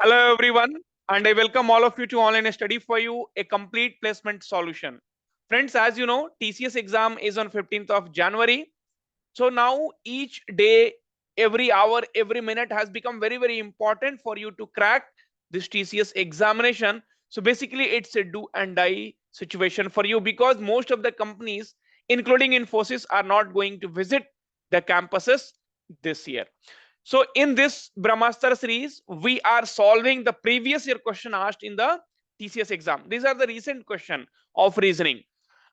Hello everyone, and I welcome all of you to Online Study for You, a complete placement solution. Friends, as you know, TCS exam is on 15th of January. So now each day, every hour, every minute has become very, very important for you to crack this TCS examination. So basically, it's a do and die situation for you because most of the companies, including Infosys, are not going to visit the campuses this year. So in this Brahmastra series, we are solving the previous year question asked in the TCS exam. These are the recent question of reasoning.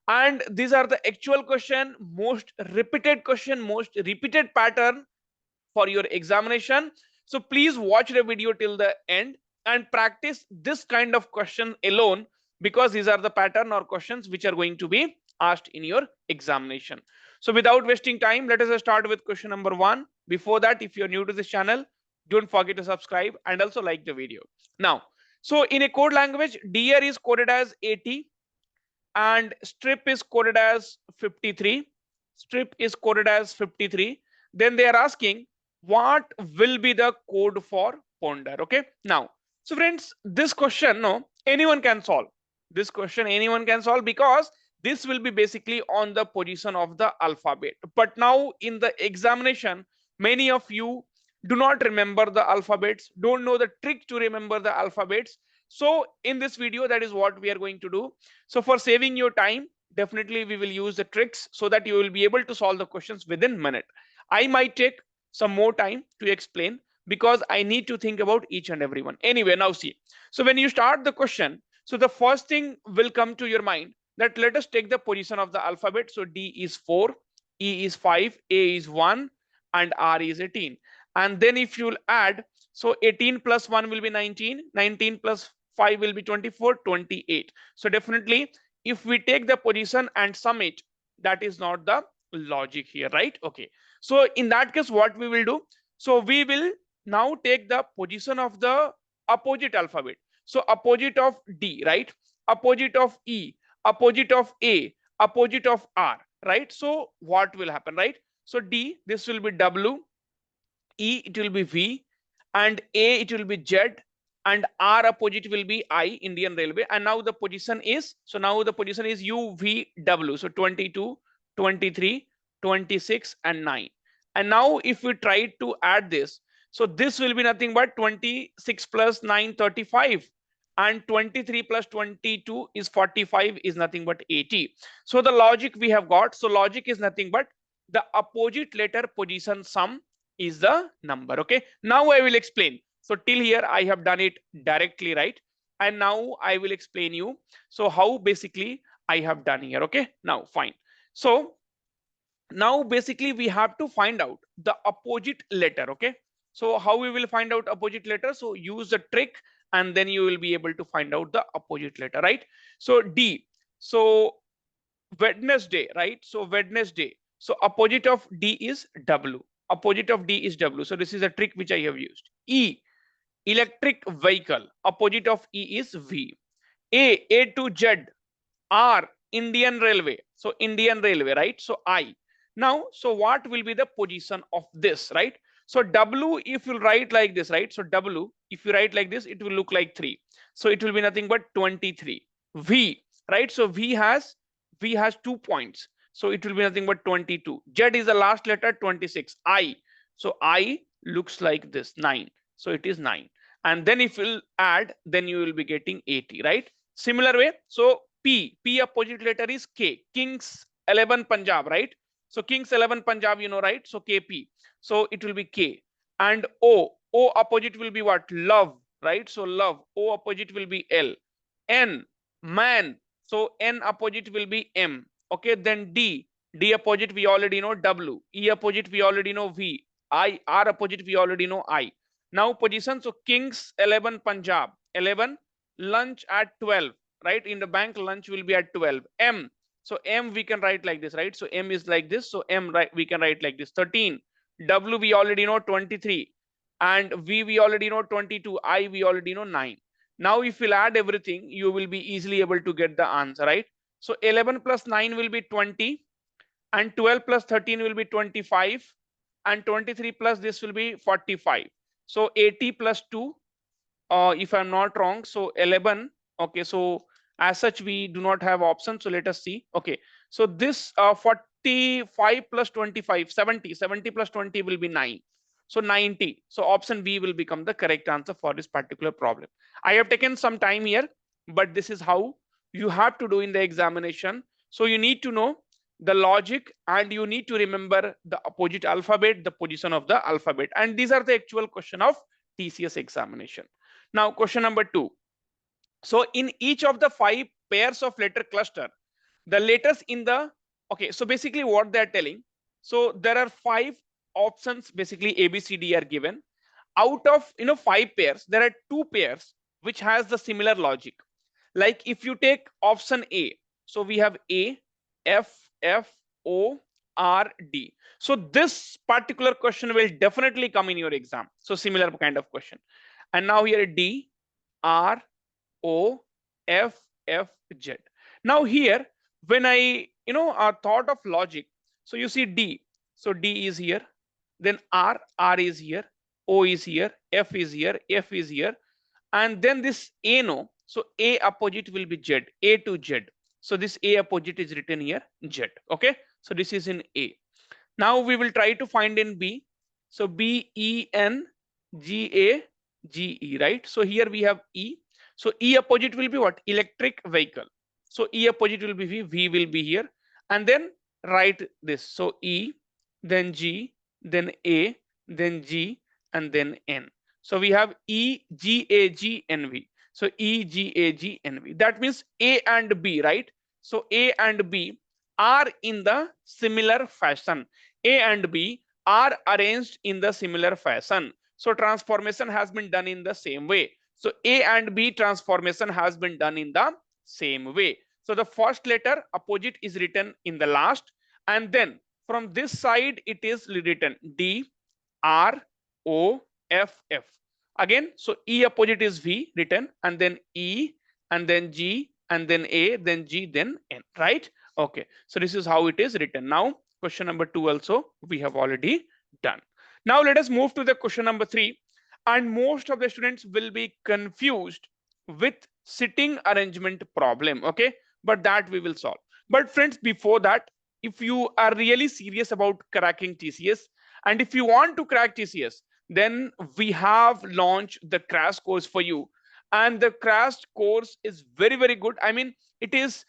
And these are the actual question, most repeated pattern for your examination. So please watch the video till the end and practice this kind of question alone, because these are the pattern or questions which are going to be asked in your examination. So without wasting time, let us start with question number 1. Before that, if you're new to this channel, don't forget to subscribe and also like the video. Now, so in a code language, dear is coded as 80 and strip is coded as 53. Strip is coded as 53. Then they are asking what will be the code for ponder. Okay, now, so friends, this question, no, anyone can solve this question. Anyone can solve because this will be basically on the position of the alphabet. But now in the examination, many of you do not remember the alphabets, don't know the trick to remember the alphabets. So in this video, that is what we are going to do. So for saving your time, definitely we will use the tricks so that you will be able to solve the questions within minute. I might take some more time to explain because I need to think about each and every one. Anyway, now see. So when you start the question, so the first thing will come to your mind that let us take the position of the alphabet. So D is 4, E is 5, A is 1, and R is 18. And then if you'll add, so 18 plus 1 will be 19, 19 plus 5 will be 24, 28. So definitely, if we take the position and sum it, that is not the logic here, right? Okay. So in that case, what we will do? So we will now take the position of the opposite alphabet. So opposite of D, right? Opposite of E, opposite of A, opposite of R, right? So what will happen, right? So D, this will be W, E it will be V, and A it will be Z, and R opposite will be I, Indian Railway. And now the position is, so now the position is UVW. So 22, 23, 26, and 9. And now if we try to add this, so this will be nothing but 26 plus 9, 35. And 23 plus 22 is 45, is nothing but 80. So the logic we have got, so logic is nothing but the opposite letter position sum is the number. Okay, now I will explain. So till here I have done it directly, right? And now I will explain you so how basically I have done here. Okay, now fine. So now basically we have to find out the opposite letter. Okay, so how we will find out opposite letter? So use the trick and then you will be able to find out the opposite letter, right? So D, so Wednesday, right? So Wednesday, so opposite of D is W. Opposite of D is W. So this is a trick which I have used. E, electric vehicle. Opposite of E is V. A to Z. R, Indian Railway. So Indian Railway, right? So I. Now, so what will be the position of this, right? So W, if you write like this, right? So W, if you write like this, it will look like 3. So it will be nothing but 23. V, right? So V has 2 points. So it will be nothing but 22. Z is the last letter, 26. I. So I looks like this, 9. So it is 9. And then if you'll add, then you will be getting 80, right? Similar way. So P opposite letter is K. Kings 11 Punjab, right? So Kings 11 Punjab, you know, right? So KP. So it will be K. And O opposite will be what? Love, right? So love. O opposite will be L. N, man. So N opposite will be M. Okay, then D opposite we already know W. E opposite we already know V. I, R opposite we already know I. Now position, so Kings 11 Punjab. 11, lunch at 12, right? In the bank, lunch will be at 12. M, so M we can write like this, right? So M is like this. So M, right, we can write like this. 13, W we already know 23. And V we already know 22. I we already know 9. Now if you'll add everything, you will be easily able to get the answer, right? So 11 plus 9 will be 20, and 12 plus 13 will be 25, and 23 plus this will be 45. So 80 plus 2, if I'm not wrong. So 11. Okay, so as such we do not have options. So let us see. Okay, so this 45 plus 25, 70. 70 plus 20 will be 9. So 90. So option B will become the correct answer for this particular problem. I have taken some time here, but this is how you have to do in the examination. So you need to know the logic and you need to remember the opposite alphabet, the position of the alphabet. And these are the actual question of TCS examination. Now, question number 2. So in each of the 5 pairs of letter cluster, the letters in the, okay, so basically what they're telling, so there are 5 options, basically A, B, C, D are given. Out of 5 pairs, there are 2 pairs which has the similar logic. Like if you take option A, so we have A, F, F, O, R, D. So this particular question will definitely come in your exam. So similar kind of question. And now here D, R, O, F, F, Z. Now here, when I thought of logic, so you see D. So D is here, then R, R is here, O is here, F is here, F is here, and then this A no. So A opposite will be Z, A to Z. So this A opposite is written here Z. Okay, so this is in A. Now we will try to find in B. So B, E, N, G, A, G, E, right? So here we have E. So E opposite will be what? Electric vehicle. So E opposite will be V, V will be here. And then write this. So E, then G, then A, then G, and then N. So we have E, G, A, G, N, V. So E, G, A, G, N, V. That means A and B, right? So A and B are in the similar fashion. A and B are arranged in the similar fashion. So transformation has been done in the same way. So A and B transformation has been done in the same way. So the first letter opposite is written in the last, and then from this side it is written D, R, O, F, F. Again, so E opposite is V written, and then E, and then G, and then A, then G, then N, right? Okay, so this is how it is written. Now, question number 2 also we have already done. Now let us move to the question number 3. And most of the students will be confused with sitting arrangement problem. Okay, but that we will solve. But friends, before that, if you are really serious about cracking TCS, and if you want to crack TCS, then we have launched the crash course for you. And the crash course is very, very good. I mean, it is,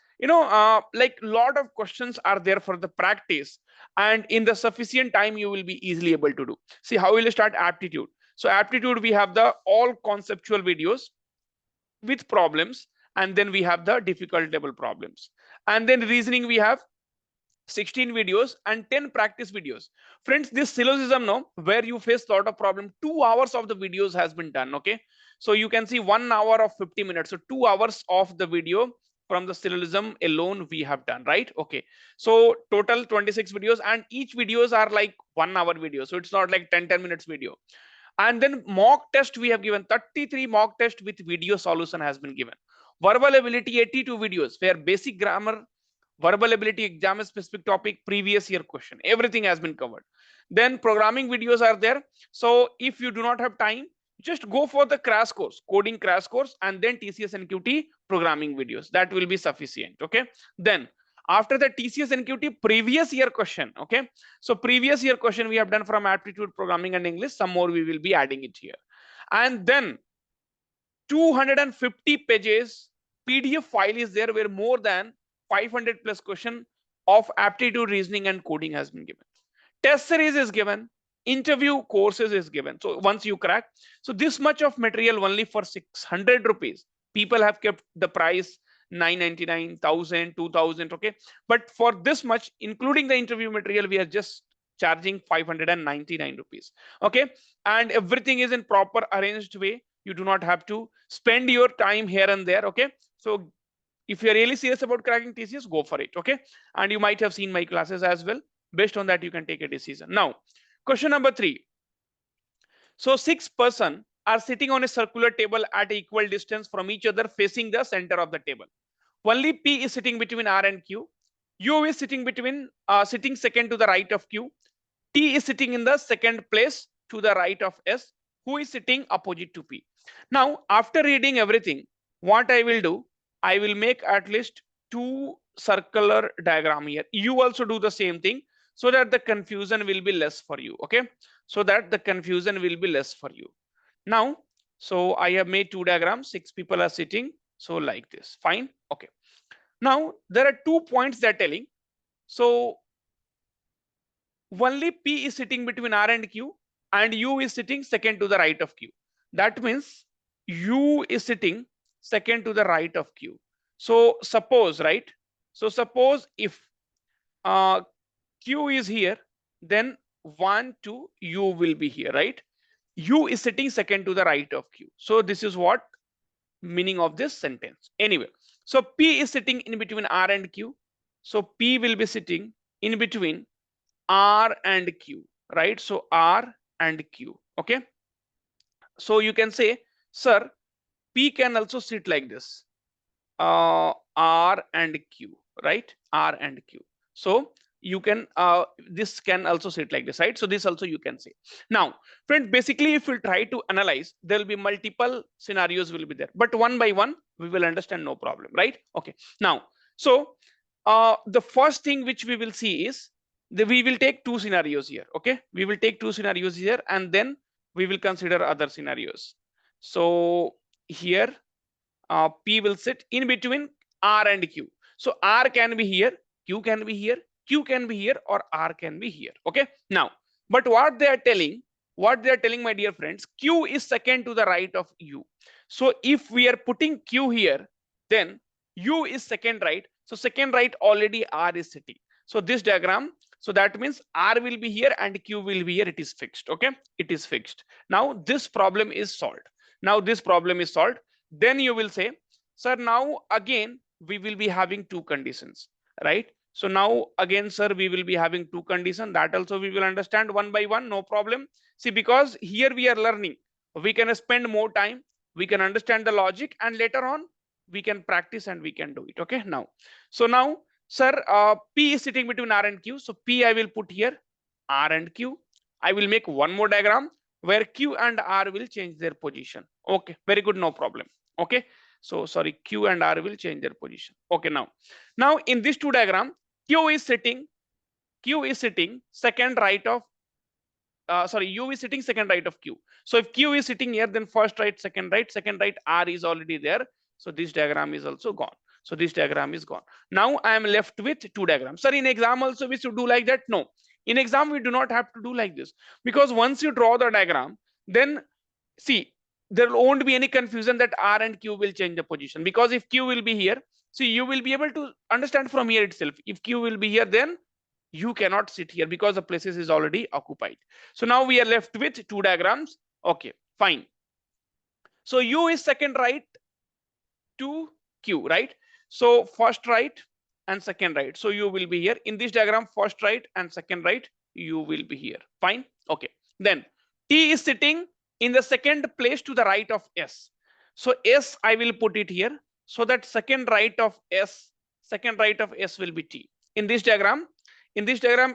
like lot of questions are there for the practice, and in the sufficient time you will be easily able to do. See, how will you start aptitude? So aptitude, we have the all conceptual videos with problems, and then we have the difficult level problems. And then reasoning, we have 16 videos and 10 practice videos. Friends, this syllogism now, where you face a lot of problem, 2 hours of the videos has been done. Okay, so you can see 1 hour of 50 minutes. So 2 hours of the video from the syllogism alone we have done, right? Okay, so total 26 videos, and each videos are like 1 hour video. So it's not like 10 minutes video. And then mock test we have given 33 mock test with video solution has been given. Verbal ability 82 videos where basic grammar, verbal ability, exam specific topic, previous year question, everything has been covered. Then programming videos are there. So if you do not have time, just go for the crash course, coding crash course, and then TCS NQT programming videos. That will be sufficient. Okay, then after the TCS NQT previous year question. Okay, so previous year question we have done from aptitude, programming, and English. Some more we will be adding it here. And then 250 pages PDF file is there where more than 500 plus question of aptitude, reasoning, and coding has been given. Test series is given, interview courses is given. So once you crack, so this much of material only for 600 rupees. People have kept the price 999, 1000, 2000. Okay, but for this much, including the interview material, we are just charging 599 rupees. Okay, and everything is in proper arranged way. You do not have to spend your time here and there. Okay, so if you're really serious about cracking TCS, go for it. Okay, and you might have seen my classes as well. Based on that, you can take a decision. Now, question number 3. So 6 persons are sitting on a circular table at equal distance from each other, facing the center of the table. Only P is sitting between R and Q. U is sitting between sitting second to the right of Q. T is sitting in the second place to the right of S. who is sitting opposite to P. Now, after reading everything, what I will do, I will make at least 2 circular diagram here. You also do the same thing so that the confusion will be less for you. Okay, so that the confusion will be less for you. Now, so I have made 2 diagrams, 6 people are sitting, so like this, fine. Okay, now there are 2 points they're telling. So only P is sitting between R and Q, and U is sitting second to the right of Q. That means U is sitting second to the right of Q. So suppose, right? So suppose if Q is here, then 1, 2, U will be here, right? U is sitting second to the right of Q. So this is what meaning of this sentence. Anyway, so P is sitting in between R and Q. So P will be sitting in between R and Q, right? So R and Q. Okay. So you can say, sir, P can also sit like this. R and Q, right? R and Q. So you can this can also sit like this, right? So this also you can say. Now, friend, basically, if we try to analyze, there will be multiple scenarios will be there, but one by one we will understand, no problem, right? Okay. Now, so the first thing which we will see is we will take 2 scenarios here. Okay, we will take 2 scenarios here, and then we will consider other scenarios. So here P will sit in between R and Q. So R can be here, Q can be here, Q can be here, or R can be here. Okay. Now, but what they are telling, my dear friends, Q is second to the right of U. So if we are putting Q here, then U is second right. So second right already R is sitting. So this diagram, so that means R will be here and Q will be here. It is fixed. Okay, it is fixed. Now this problem is solved. Now this problem is solved. Then you will say, sir, now again we will be having 2 conditions, right? So now again, sir, we will be having 2 conditions. That also we will understand one by one, no problem. See, because here we are learning, we can spend more time, we can understand the logic, and later on we can practice and we can do it. Okay. Now, so now, sir, P is sitting between R and Q. So P I will put here R and Q. I will make one more diagram where Q and R will change their position. Okay, very good, no problem. Okay, so sorry, Q and R will change their position. Okay, now in this 2 diagram, Q is sitting second right of U is sitting second right of Q. So if Q is sitting here, then first right, second right, R is already there. So this diagram is also gone. So this diagram is gone. Now I am left with 2 diagrams. Sir, in exam also we should do like that? No. In exam, we do not have to do like this, because once you draw the diagram, then see, there won't be any confusion that R and Q will change the position, because if Q will be here, see, you will be able to understand from here itself. If Q will be here, then you cannot sit here because the places is already occupied. So now we are left with 2 diagrams. Okay, fine. So U is second right to Q, right? So first right and second right. So U will be here in this diagram, first right and second right, U will be here. Fine. Okay. Then T is sitting in the second place to the right of S. So S, I will put it here. So that second right of S will be T. In this diagram,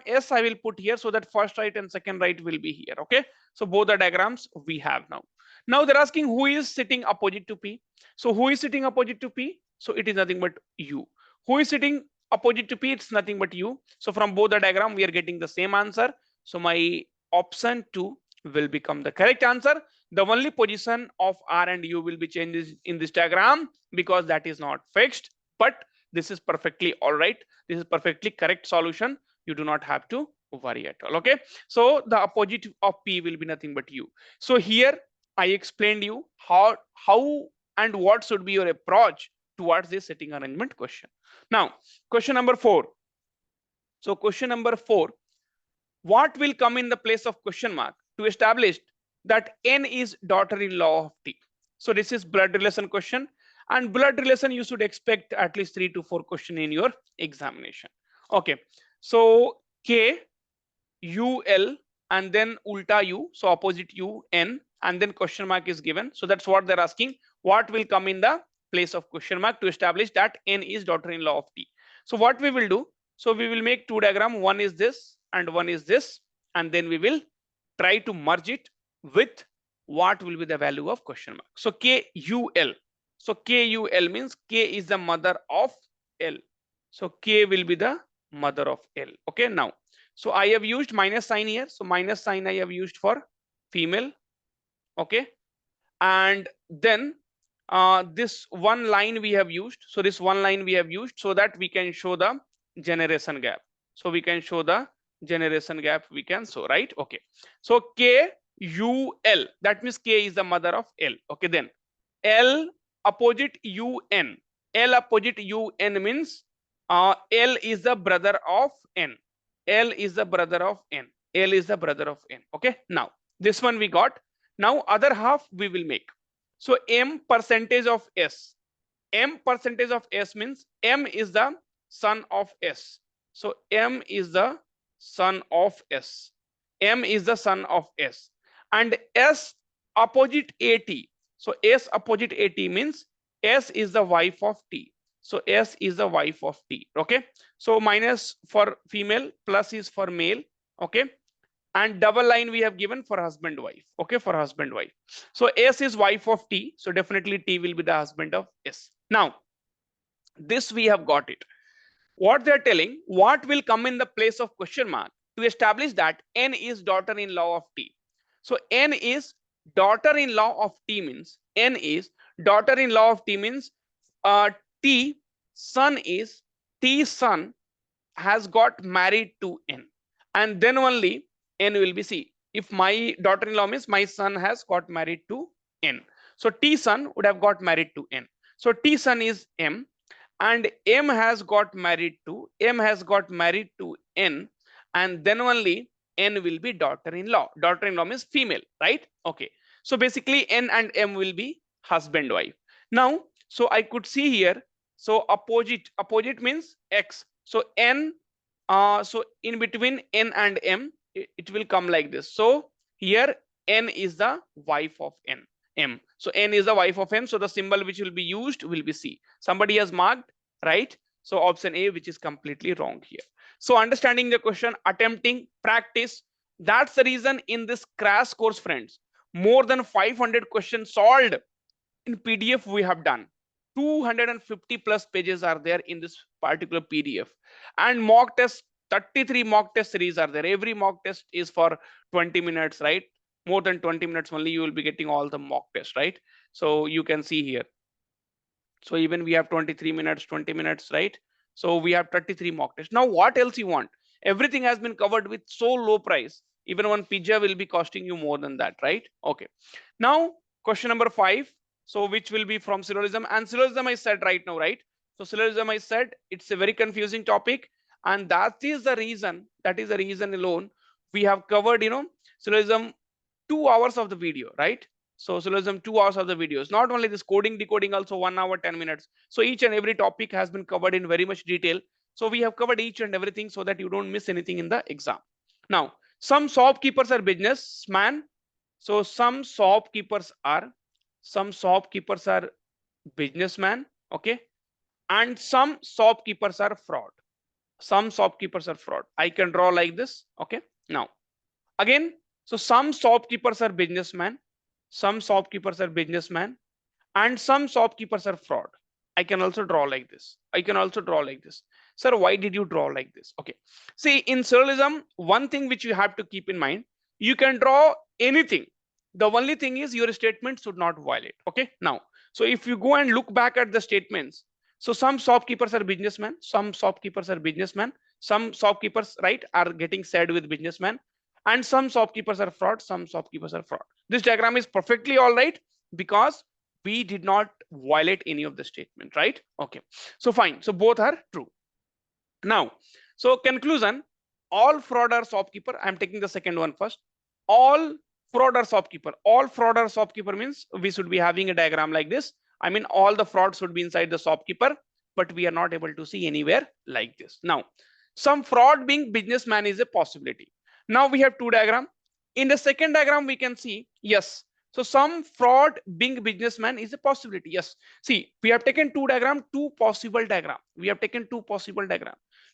S I will put here, so that first right and second right will be here. Okay. So both the diagrams we have now. Now they're asking who is sitting opposite to P. So who is sitting opposite to P? So it is nothing but U. Who is sitting opposite to P? It's nothing but U. So from both the diagram, we are getting the same answer. So my option 2 will become the correct answer. The only position of R and U will be changed in this diagram, because that is not fixed. But this is perfectly all right. This is perfectly correct solution. You do not have to worry at all. Okay. So the opposite of P will be nothing but U. So here I explained you how and what should be your approach towards this setting arrangement question. Now, question number 4. So question number 4, what will come in the place of question mark to establish that N is daughter-in-law of T? So this is blood relation question, and blood relation you should expect at least 3 to 4 questions in your examination. Okay. So K, U, L, and then ulta U, so opposite U, N, and then question mark is given. So that's what they're asking. What will come in the place of question mark to establish that N is daughter-in-law of T? So what we will do, so we will make 2 diagrams. One is this and one is this, and then we will try to merge it with what will be the value of question mark? So KUL. So KUL means K is the mother of L. So K will be the mother of L. Okay, now, so I have used minus sign here. So minus sign I have used for female. Okay, and then this one line we have used. So this one line we have used so that we can show the generation gap. So we can show the generation gap we can show, right? Okay, so KUL, that means K is the mother of L. Okay, then L opposite UN. L opposite UN means L is the brother of N. L is the brother of N. L is the brother of N. Okay, now this one we got. Now other half we will make. So M percentage of S. M percentage of S means M is the son of S. So M is the son of S. M is the son of S. And S opposite AT. So S opposite AT means S is the wife of T. So S is the wife of T. Okay. So minus for female, plus is for male. Okay. And double line we have given for husband wife. Okay, for husband wife. So S is wife of T. So definitely T will be the husband of S. Now, this we have got it. What they're telling, what will come in the place of question mark to establish that N is daughter-in-law of T. So N is daughter-in-law of T means N is daughter-in-law of T means T son is T son has got married to N, and then only N will be C. If my daughter-in-law means my son has got married to N, so T son would have got married to N. So T son is M, and M has got married to N, and then only N will be daughter-in-law. Daughter-in-law means female, right? Okay. So basically N and M will be husband wife. Now, so I could see here. So opposite means X. So N. So in between N and M, it will come like this. So here N is the wife of M. So N is the wife of M. So the symbol which will be used will be C. Somebody has marked, right? So option A, which is completely wrong here. So understanding the question, attempting, practice. That's the reason in this crash course, friends, more than 500 questions solved in PDF we have done. 250 plus pages are there in this particular PDF, and mock test, 33 mock test series are there. Every mock test is for 20 minutes, right? More than 20 minutes only you will be getting all the mock tests, right? So you can see here. So even we have 23 minutes, 20 minutes, right? So we have 33 mock tests. Now what else you want? Everything has been covered with so low price. Even one pizza will be costing you more than that, right? Okay. Now question number 5. So which will be from syllogism, and syllogism I said right now, right? So syllogism I said it's a very confusing topic, and that is the reason alone we have covered, syllogism 2 hours of the video, right? So syllogism 2 hours of the videos. Not only this coding, decoding also 1 hour 10 minutes. So each and every topic has been covered in very much detail. So we have covered each and everything so that you don't miss anything in the exam. Now, some shopkeepers are businessmen. So some shopkeepers are businessmen. Okay, and some shopkeepers are fraud. Some shopkeepers are fraud. I can draw like this. Okay, now again, so some shopkeepers are businessmen, and some shopkeepers are fraud. I can also draw like this. Sir, why did you draw like this? Okay, see, in syllogism, one thing which you have to keep in mind, you can draw anything. The only thing is your statement should not violate. Okay, now, so if you go and look back at the statements, so some shopkeepers are businessmen, some shopkeepers, right, are getting said with businessmen, and some shopkeepers are fraud, This diagram is perfectly all right because we did not violate any of the statement, right? Okay, so fine. So both are true. Now, so conclusion, all fraud are shopkeeper. I'm taking the second one first. All fraud are shopkeeper. All fraud are shopkeeper means we should be having a diagram like this. I mean, all the fraud should be inside the shopkeeper, but we are not able to see anywhere like this. Now, some fraud being businessman is a possibility. Now we have two diagrams. In the second diagram, we can see, yes, so some fraud being businessman is a possibility. Yes. See, we have taken two possible diagram.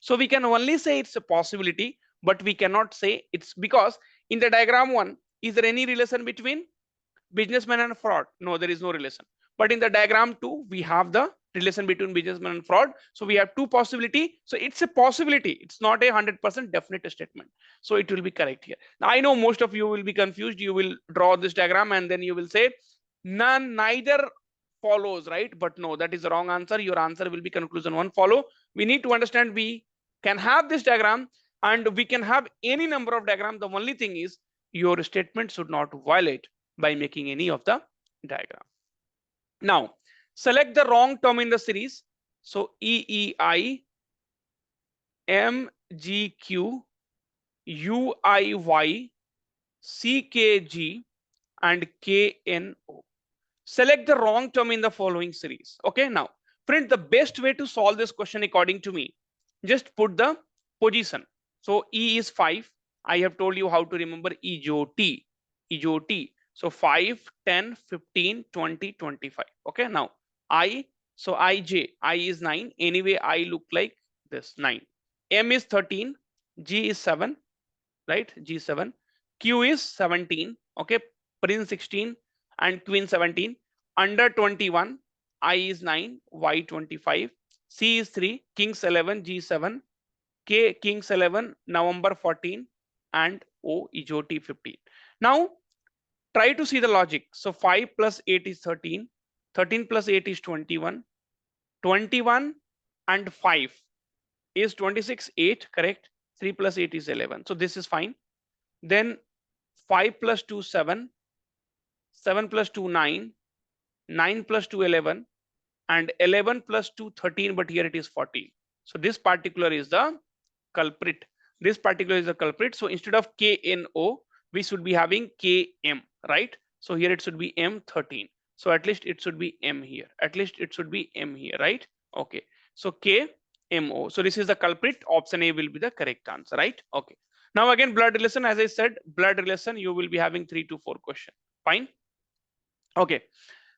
So we can only say it's a possibility, but we cannot say it's because in the diagram one, is there any relation between businessman and fraud. No, there is no relation. But in the diagram 2, we have the relation between businessman and fraud. So we have two possibility. So it's a possibility. It's not a 100% definite statement. So it will be correct here. Now I know most of you will be confused. You will draw this diagram and then you will say neither follows, right? But no, that is the wrong answer. Your answer will be conclusion 1 follow. We need to understand we can have this diagram and we can have any number of diagrams. The only thing is your statement should not violate by making any of the diagram. Now, select the wrong term in the series. So EEI, MGQ, UIY, CKG, and KNO. Select the wrong term in the following series. Okay, now, friend, the best way to solve this question according to me, just put the position. So E is 5. I have told you how to remember EJOT. EJOT. So 5, 10, 15, 20, 25. Okay, now I, so IJ, I is 9. Anyway, I look like this 9. M is 13. G is 7. Right? G7. Q is 17. Okay, Prince 16 and Queen 17. Under 21. I is 9. Y 25. C is 3. Kings 11. G7. K Kings 11. November 14. And O EJOT 15. Now try to see the logic. So 5 plus 8 is 13. 13 plus 8 is 21. 21 and 5 is 26. 8, correct? 3 plus 8 is 11. So this is fine. Then 5 plus 2, 7. 7 plus 2, 9. 9 plus 2, 11. And 11 plus 2, 13. But here it is 14. So this particular is the culprit. This particular is the culprit. So instead of KNO, we should be having KM, right? So here it should be M13. So at least it should be M here. At least it should be M here, right? Okay. So KMO. So this is the culprit. Option A will be the correct answer, right? Okay. Now again, blood relation. As I said, blood relation, you will be having 3 to 4 questions. Fine. Okay.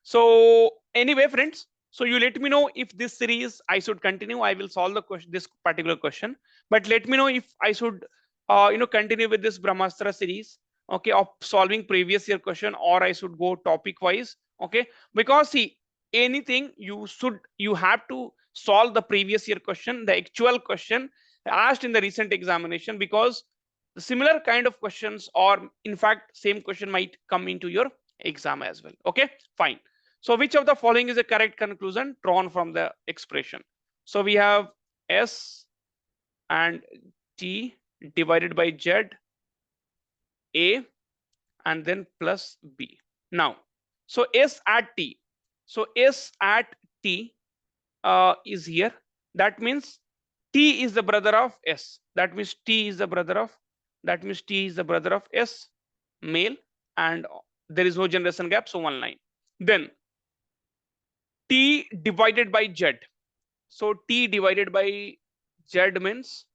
So anyway, friends, so you let me know if this series I should continue. I will solve the question, this particular question. But let me know if I should, continue with this Brahmastra series, okay, of solving previous year question, or I should go topic wise, okay? Because see, anything you have to solve the previous year question, the actual question asked in the recent examination, because the similar kind of questions, or in fact, same question might come into your exam as well. Okay, fine. So which of the following is a correct conclusion drawn from the expression? So we have S and T divided by Z, A, and then plus B. Now, so S at T. So S at T is here. That means T is the brother of S. That means T is the brother of, that means T is the brother of S, male, and there is no generation gap, so 1 line. Then T divided by Z. So T divided by Z means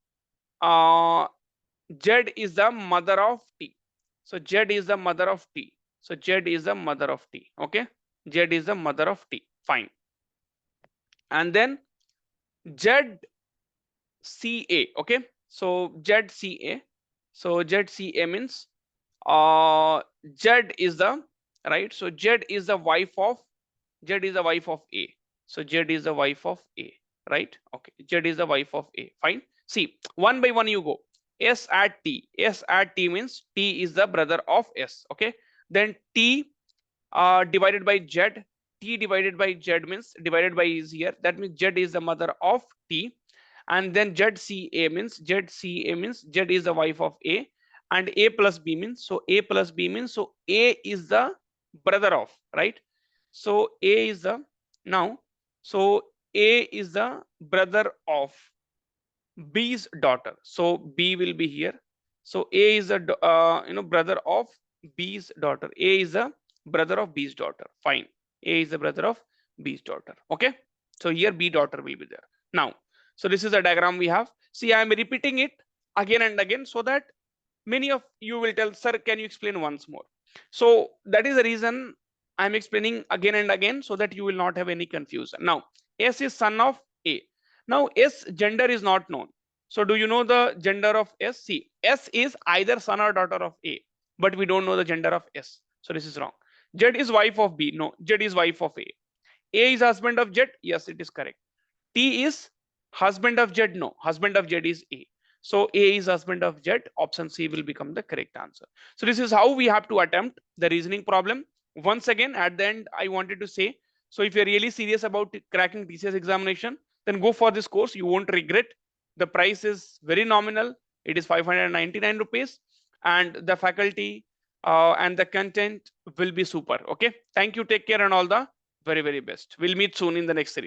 Z is the mother of T. So Z is the mother of T. So Z is the mother of T. Okay. Z is the mother of T. Fine. And then ZCA. Okay. So ZCA. So ZCA means Z is the, right. So Z is the wife of, Z is the wife of A. So Z is the wife of A, right? Okay. Z is the wife of A. Fine. See, one by one you go. S at T. S at T means T is the brother of S. Okay. Then T divided by Z. T divided by Z means divided by is here. That means Z is the mother of T. And then ZCA means Z is the wife of A. And A plus B means, so A plus B means, so A is the brother of, right? So A is the, now, so A is the brother of B's daughter. So B will be here. So A is the brother of B's daughter. A is the brother of B's daughter. Fine. A is the brother of B's daughter. Okay. So here B daughter will be there. Now, so this is a diagram we have. See, I am repeating it again and again so that many of you will tell, sir, can you explain once more? So that is the reason I'm explaining again and again so that you will not have any confusion. Now, S is son of A. Now, S gender is not known. So do you know the gender of S? See, S is either son or daughter of A, but we don't know the gender of S. So this is wrong. Z is wife of B. No, Z is wife of A. A is husband of Z. Yes, it is correct. T is husband of Z. No, husband of Z is A. So A is husband of Z. Option C will become the correct answer. So this is how we have to attempt the reasoning problem. Once again, at the end, I wanted to say, so if you're really serious about cracking TCS examination, then go for this course. You won't regret. The price is very nominal. It is 599 rupees, and the faculty and the content will be super. Okay. Thank you. Take care and all the very, very best. We'll meet soon in the next series.